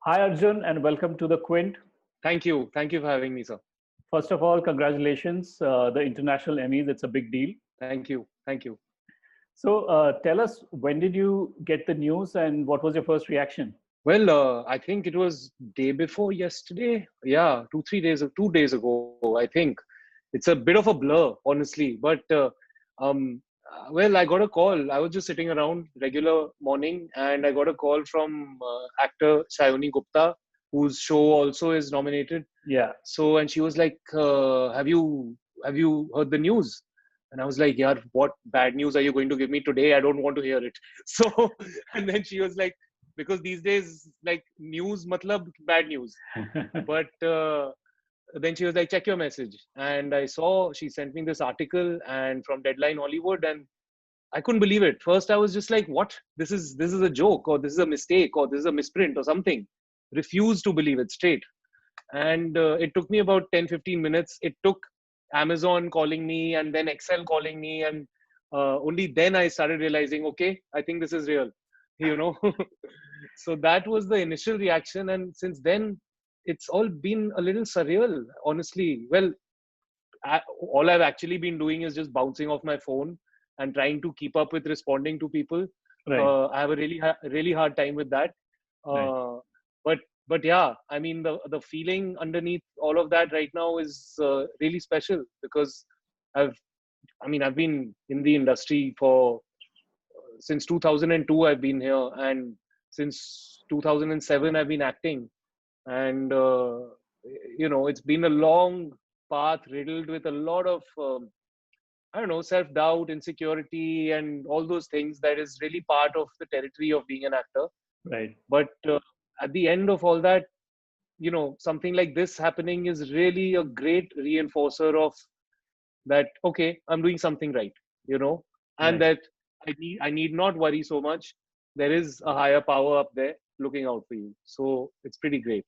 Hi, Arjun, and welcome to the Quint. Thank you. Thank you for having me, sir. First of all, congratulations, the International Emmys. It's a big deal. Thank you. Thank you. So, tell us, when did you get the news and what was your first reaction? Well, I think it was day before yesterday. Yeah, 2 days ago, I think. It's a bit of a blur, honestly. But I got a call. I was just sitting around regular morning, and I got a call from actor Sayoni Gupta, whose show also is nominated. Yeah. So, and she was like, "Have you heard the news?" And I was like, "Yeah, what bad news are you going to give me today? I don't want to hear it." So, and then she was like, because these days, like news, matlab bad news. But then she was like, "Check your message," and I saw she sent me this article and from Deadline Hollywood, and I couldn't believe it. First, I was just like, "What? This is a joke, or this is a mistake, or this is a misprint, or something." Refused to believe it straight. And it took me about 10-15 minutes. It took Amazon calling me and then Excel calling me, and only then I started realizing, okay, I think this is real, you know. So that was the initial reaction, and since then it's all been a little surreal, honestly. Well, all I've actually been doing is just bouncing off my phone and trying to keep up with responding to people. Right, I have a really hard time with that. right. Uh, but but yeah, I mean the feeling underneath all of that right now is really special because I've I've been in the industry for since 2002. I've been here, and since 2007 I've been acting, and it's been a long path riddled with a lot of I don't know, self doubt, insecurity, and all those things that is really part of the territory of being an actor. Right. But at the end of all that, something like this happening is really a great reinforcer of that. Okay, I'm doing something right, and Right. that I need not worry so much. There is a higher power up there looking out for you. So it's pretty great.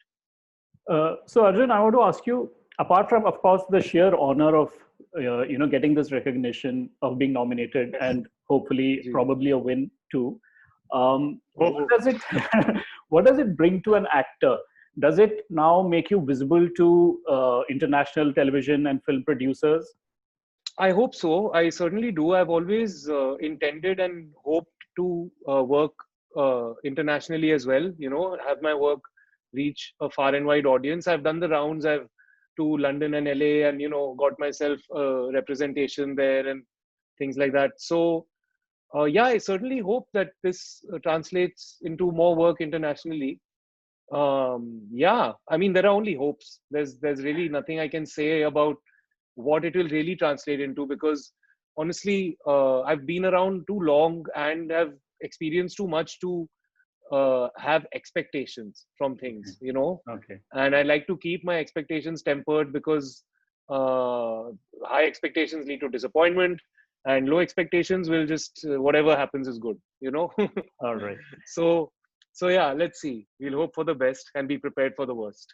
So, Arjun, I want to ask you, apart from, of course, the sheer honor of getting this recognition of being nominated Yes. and hopefully Ji. probably a win too, what Oh. does it what does it bring to an actor? Does it now make you visible to international television and film producers? I hope so. I certainly do. I've always intended and hoped to work internationally as well. Have my work reach a far and wide audience. I've done the rounds. I've to London and LA, and got myself representation there and things like that. So yeah, I certainly hope that this translates into more work internationally. Yeah, I mean there are only hopes. There's really nothing I can say about what it will really translate into, because honestly I've been around too long and have experienced too much to have expectations from Okay. things, Okay. and I like to keep my expectations tempered, because uh, high expectations lead to disappointment, and low expectations will just whatever happens is good. All right. So yeah, let's see. We'll hope for the best and be prepared for the worst.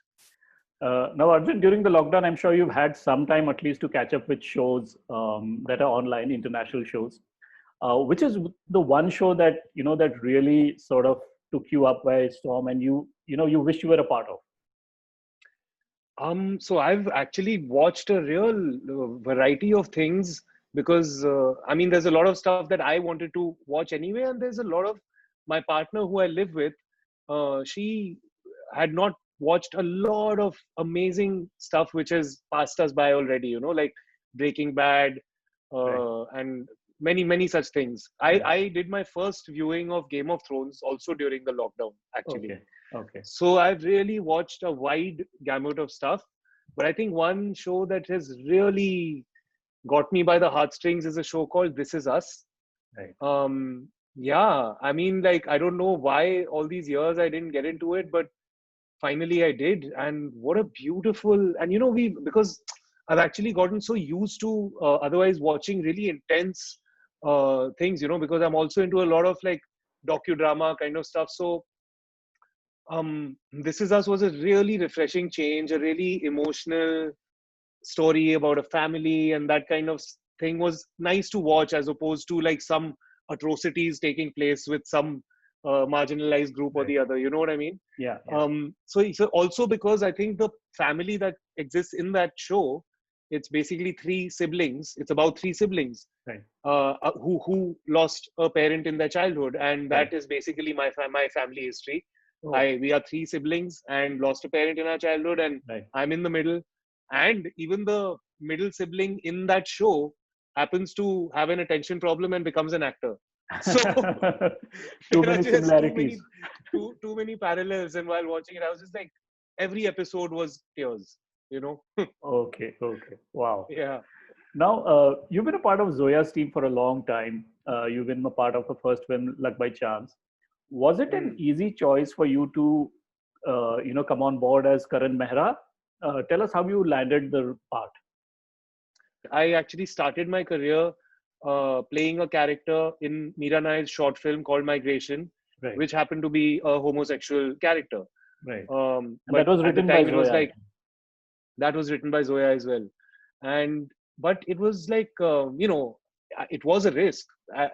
Now, Arjun, during the lockdown, I'm sure you've had some time at least to catch up with shows that are online, international shows. Which is the one show that that really sort of took you up by storm, and you wish you were a part of? So I've actually watched a real variety of things, because there's a lot of stuff that I wanted to watch anyway, and there's a lot of my partner who I live with. She had not watched a lot of amazing stuff which has passed us by already. Like Breaking Bad, Right. and many such things. I Yeah. I did my first viewing of Game of Thrones also during the lockdown, actually. Okay. Okay. So I've really watched a wide gamut of stuff. But I think one show that has really got me by the heartstrings is a show called This Is Us. Right. Yeah, like, I don't know why all these years I didn't get into it, but finally I did. And what a beautiful, and because I've actually gotten so used to otherwise watching really intense things, because I'm also into a lot of like docudrama kind of stuff. So This Is Us was a really refreshing change, a really emotional story about a family, and that kind of thing was nice to watch, as opposed to like some atrocities taking place with some marginalized group or Right. the other. You know what I mean? Yeah. Yeah. So also because I think the family that exists in that show, it's basically three siblings. It's about three siblings Right. who lost a parent in their childhood, and Right. that is basically my family history. Oh. We are three siblings and lost a parent in our childhood, and Right. I'm in the middle. And even the middle sibling in that show happens to have an attention problem and becomes an actor. So Too there are many just similarities. too many parallels. And while watching it, I was just like, every episode was tears. You know? Okay. Okay. Wow. Yeah. Now, you've been a part of Zoya's team for a long time. You've been a part of the first film, Luck by Chance. Was it an Hmm. easy choice for you to, come on board as Karan Mehra? Tell us how you landed the part. I actually started my career playing a character in Meera Nair's short film called Migration, Right. which happened to be a homosexual character. Right. And that But was at the written by time, it was Zoya. like, that was written by Zoya as well. And but it was like, it was a risk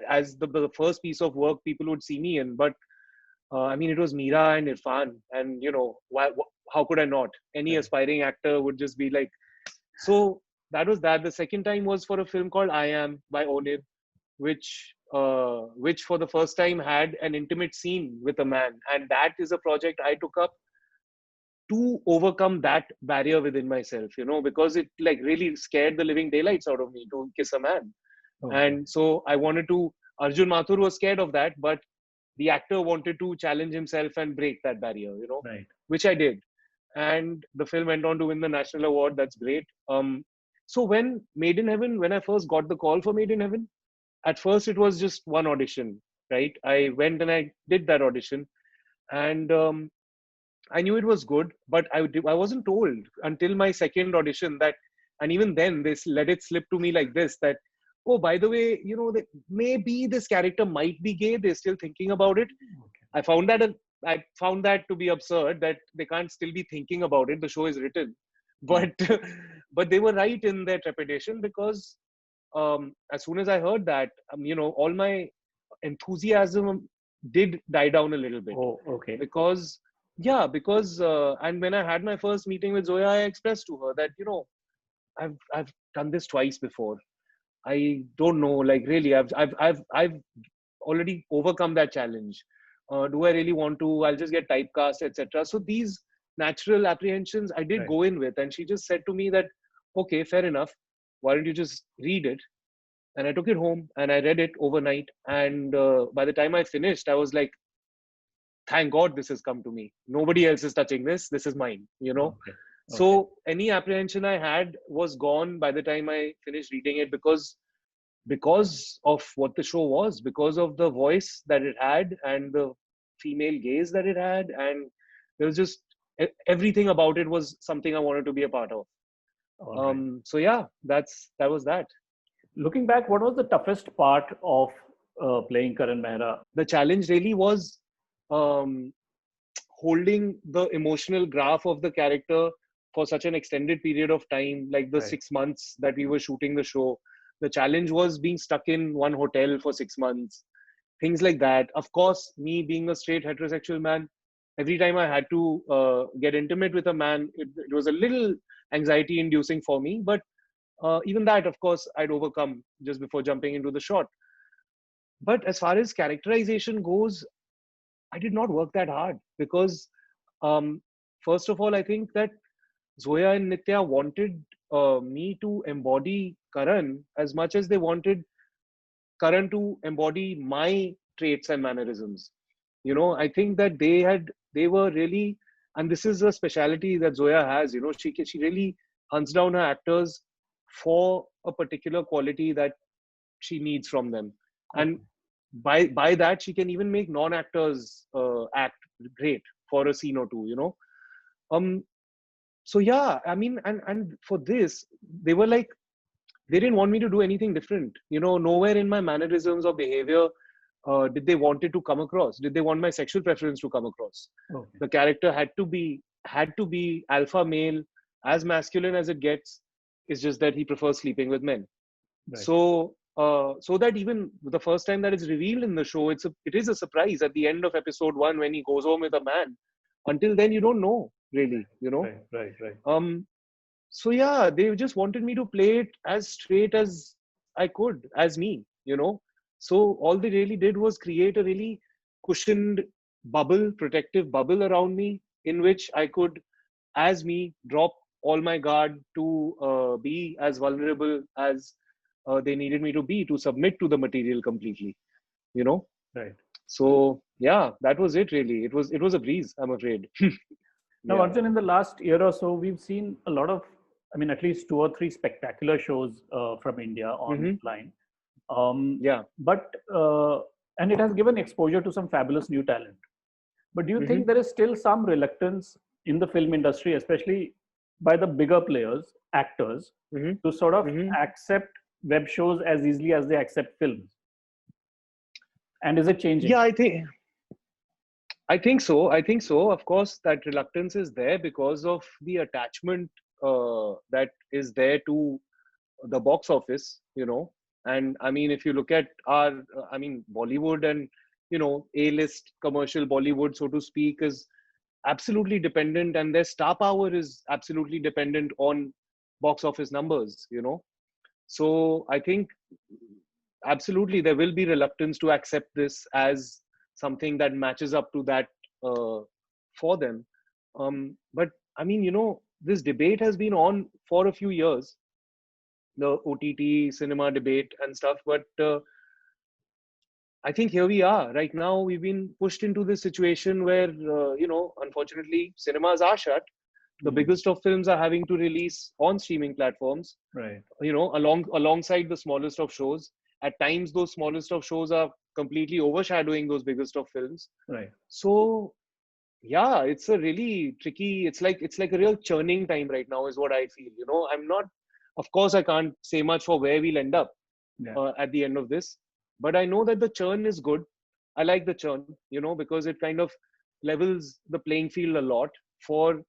as the first piece of work people would see me in. But I mean, it was Meera and Irfan, and how could I not? Any Right. aspiring actor would just be like, so that was that. The second time was for a film called I Am by Onir, which for the first time had an intimate scene with a man, and that is a project I took up to overcome that barrier within myself, because it like really scared the living daylights out of me to kiss a man. Okay. And so I wanted to. Arjun Mathur was scared of that, but the actor wanted to challenge himself and break that barrier, Right. which I did. And the film went on to win the national award. That's great. So when Made in Heaven, when I first got the call for Made in Heaven, at first it was just one audition, right? I went and I did that audition, and I knew it was good, but I wasn't told until my second audition that, and even then they let it slip to me like this, that, oh, by the way, that maybe this character might be gay. They're still thinking about it. Okay. I found that I found that to be absurd, that they can't still be thinking about it. The show is written, Right. but but they were right in their trepidation, because as soon as I heard that, all my enthusiasm did die down a little bit, Oh, okay. because and when I had my first meeting with Zoya, I expressed to her that, I've done this twice before. I don't know, like, really, I've already overcome that challenge. Do I really want to? I'll just get typecast, etc. So these natural apprehensions I did Right. go in with, and she just said to me that, okay, fair enough. Why don't you just read it? And I took it home and I read it overnight. And by the time I finished, I was like, thank God this has come to me. Nobody else is touching this. This is mine. Okay. Okay. So any apprehension I had was gone by the time I finished reading it, because of what the show was, because of the voice that it had and the female gaze that it had, and there was just everything about it was something I wanted to be a part of. All right. So yeah, that was that. Looking back, what was the toughest part of playing Karan Mehra? The challenge really was um, holding the emotional graph of the character for such an extended period of time, like the Right. 6 months that we were shooting the show. The challenge was being stuck in one hotel for 6 months, things like that. Of course, me being a straight heterosexual man, every time I had to get intimate with a man, it was a little anxiety inducing for me. But even that, of course, I'd overcome just before jumping into the shot. But as far as characterization goes, I did not work that hard, because, um, first of all, I think that Zoya and Nitya wanted me to embody Karan as much as they wanted Karan to embody my traits and mannerisms. I think that they were really, and this is a specialty that Zoya has. She really hunts down her actors for a particular quality that she needs from them, and Okay. by that she can even make non-actors act great for a scene or two. Um. So yeah, I mean, and for this, they were like, they didn't want me to do anything different. Nowhere in my mannerisms or behavior did they want it to come across. Did they want my sexual preference to come across? Okay. The character had to be alpha male, as masculine as it gets. It's just that he prefers sleeping with men. Right. So so that even the first time that it's revealed in the show, it is a surprise at the end of episode 1 when he goes home with a man. Until then, you don't know really, Right. So yeah, they just wanted me to play it as straight as I could, as me. So all they really did was create a really cushioned bubble, protective bubble around me, in which I could, as me, drop all my guard to be as vulnerable as they needed me to be, to submit to the material completely. You know. Right. So yeah, that was it. Really, it was a breeze, I'm afraid. Now, Yeah. Arjun, in the last year or so, we've seen a lot of, I mean, at least two or three spectacular shows from India Hmm. online. Um, Yeah. but and it has given exposure to some fabulous new talent. But do you Hmm. think there is still some reluctance in the film industry, especially by the bigger players, actors, Hmm. to sort of Hmm. accept web shows as easily as they accept films? And is it changing? Yeah, I think so. I think so. Of course, that reluctance is there because of the attachment that is there to the box office. And I mean, if you look at Bollywood and, A-list commercial Bollywood, so to speak, is absolutely dependent, and their star power is absolutely dependent on box office numbers. So I think absolutely there will be reluctance to accept this as something that matches up to that uh, for them. But I mean, this debate has been on for a few years, the OTT cinema debate and stuff. But I think here we are right now. We've been pushed into this situation where, unfortunately, cinemas are shut. The Hmm. biggest of films are having to release on streaming platforms, Right. alongside the smallest of shows. At times, those smallest of shows are completely overshadowing those biggest of films. Right. So yeah, it's a really tricky. It's like a real churning time right now, is what I feel. I'm not. Of course, I can't say much for where we'll end up Yeah. at the end of this, but I know that the churn is good. I like the churn, because it kind of levels the playing field a lot for,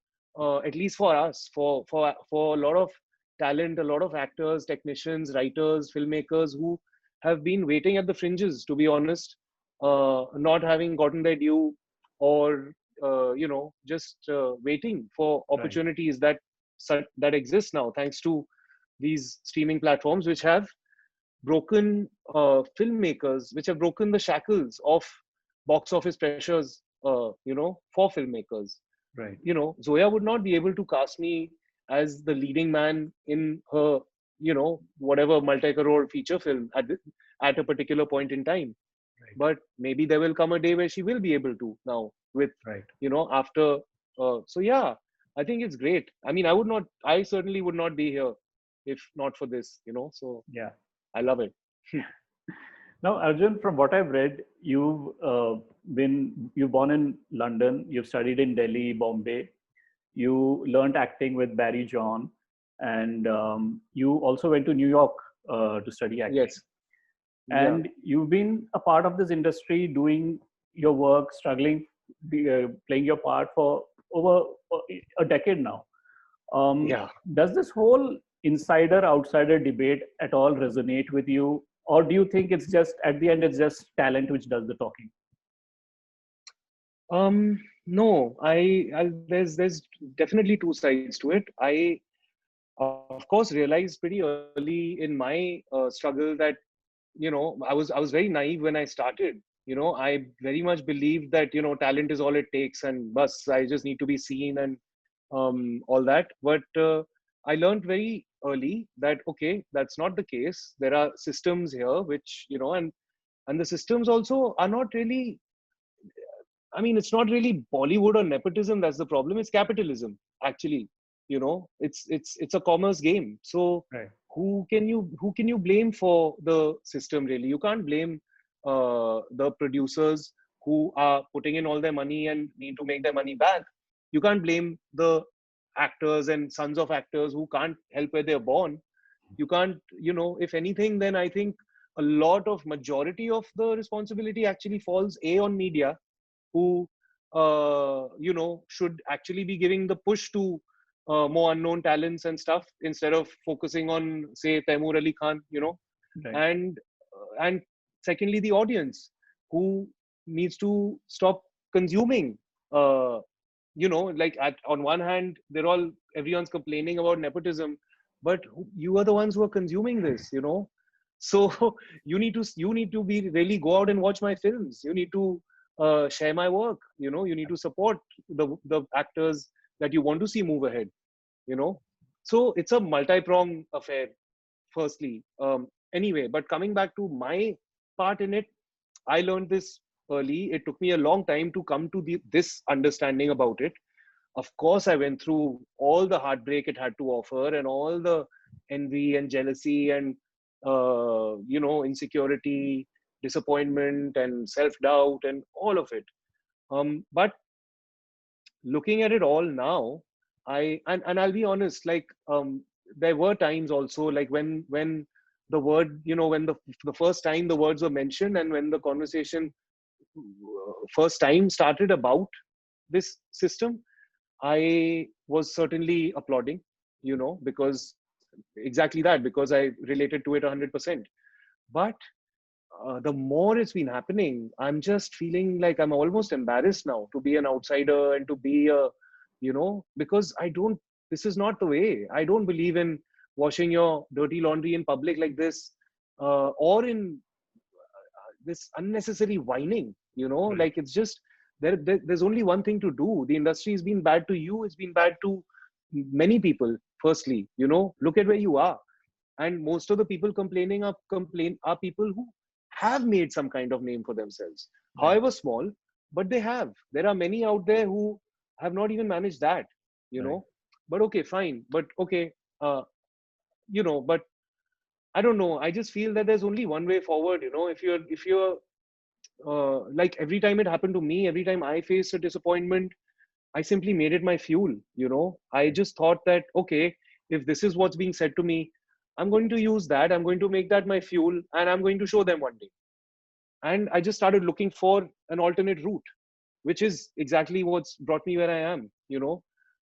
at least for us, for a lot of talent, a lot of actors, technicians, writers, filmmakers who have been waiting at the fringes, to be honest, not having gotten their due, or just waiting for Right. opportunities that exist now, thanks to these streaming platforms, which have broken filmmakers, which have broken the shackles of box office pressures, for filmmakers. Right. Zoya would not be able to cast me as the leading man in her, whatever multi-crore feature film at a particular point in time. Right. But maybe there will come a day where she will be able to now with, Right. after. So yeah, I think it's great. I mean, I certainly would not be here if not for this. So Yeah. I love it. Now, Arjun, from what I've read, you've born in London, you've studied in Delhi, Bombay, you learned acting with Barry John, and you also went to New York to study acting. Yes. Yeah. And you've been a part of this industry, doing your work, struggling, playing your part for over a decade now. Yeah. Does this whole insider outsider debate at all resonate with you? Or do you think it's just, at the end, it's just talent which does the talking? No, there's definitely two sides to it. I, of course, realized pretty early in my struggle that, I was very naive when I started. I very much believed that, talent is all it takes, and bus, I just need to be seen, and all that. But I learned very early that, okay, that's not the case. There are systems here which, and the systems also are not really, I mean, it's not really Bollywood or nepotism that's the problem. It's capitalism, actually. It's a commerce game. So Right. who can you blame for the system, really? You can't blame the producers who are putting in all their money and need to make their money back. You can't blame the actors and sons of actors who can't help where they're born. You can't, if anything, then I think a lot of majority of the responsibility actually falls on media, who should actually be giving the push to more unknown talents and stuff, instead of focusing on, say, Taimur Ali Khan. Right. And secondly, the audience who needs to stop consuming. Uh, like on one hand, everyone's complaining about nepotism, but you are the ones who are consuming this. So you need to be really go out and watch my films. You need to share my work. You need to support the actors that you want to see move ahead. you know so it's a multi-pronged affair, firstly. Anyway, but coming back to my part in it, I learned this early. It took me a long time to come to this understanding about it. Of course, I went through all the heartbreak it had to offer, and all the envy and jealousy and insecurity, disappointment and self-doubt and all of it. But looking at it all now, and I'll be honest, like, there were times also, like, when the word, when the first time the words were mentioned, and when the conversation first time started about this system, I was certainly applauding, because exactly that, because I related to it 100%. But the more it's been happening, I'm just feeling like I'm almost embarrassed now to be an outsider and to be because this is not the way. I don't believe in washing your dirty laundry in public like this, or in this unnecessary whining, Right. like, it's just, there's only one thing to do. The industry has been bad to you, it's been bad to many people. Firstly, look at where you are. And most of the people are people who have made some kind of name for themselves, Right. however small, but they have. There are many out there who have not even managed that, you Right. know but okay, fine, but okay, uh, but I don't know, I just feel that there's only one way forward. If you're like, every time it happened to me, every time I faced a disappointment, I simply made it my fuel. I Right. just thought that, okay, if this is what's being said to me, I'm going to use that. I'm going to make that my fuel, and I'm going to show them one day. And I just started looking for an alternate route, which is exactly what's brought me where I am.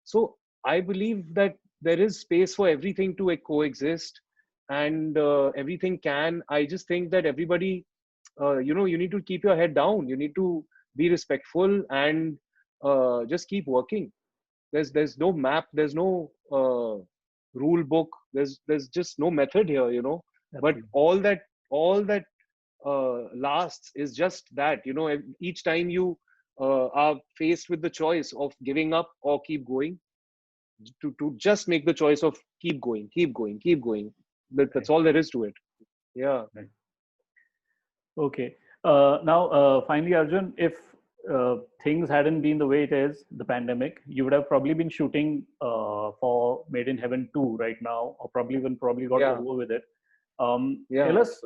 So I believe that there is space for everything to coexist, and everything can. I just think that everybody, you need to keep your head down. You need to be respectful, and just keep working. There's no map, there's no rule book, there's just no method here. But Absolutely. all that lasts is just that. Each time you are faced with the choice of giving up or keep going, to just make the choice of keep going, keep going, keep going. That's Right. all there is to it. Yeah. Right. Okay. Now, finally, Arjun, if things hadn't been the way it is, the pandemic, you would have probably been shooting for Made in Heaven 2 right now, or probably got Yeah. over with it. Tell Yeah. us,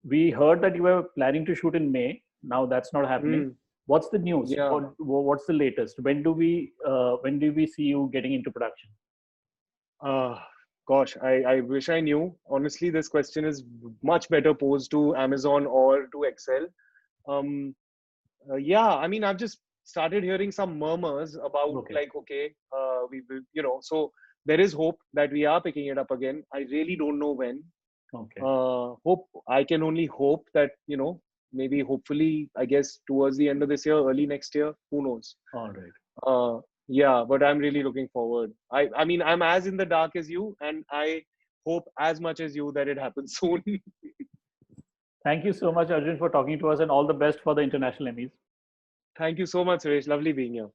we heard that you were planning to shoot in May. Now that's not happening. Mm, What's the news? yeah. What's the latest? When do we see you getting into production? Uh, Gosh, I wish I knew. Honestly, this question is much better posed to Amazon or to Excel. Um, yeah, I mean, I've just started hearing some murmurs about, Okay. like, okay, we will, so there is hope that we are picking it up again. I really don't know when. Okay. Hope, I can only hope that, maybe, hopefully, I guess, towards the end of this year, early next year, who knows? All right. Uh, yeah, but I'm really looking forward. I mean, I'm as in the dark as you, and I hope as much as you that it happens soon. Thank you so much, Arjun, for talking to us, and all the best for the international Emmys. Thank you so much, Suresh. Lovely being here.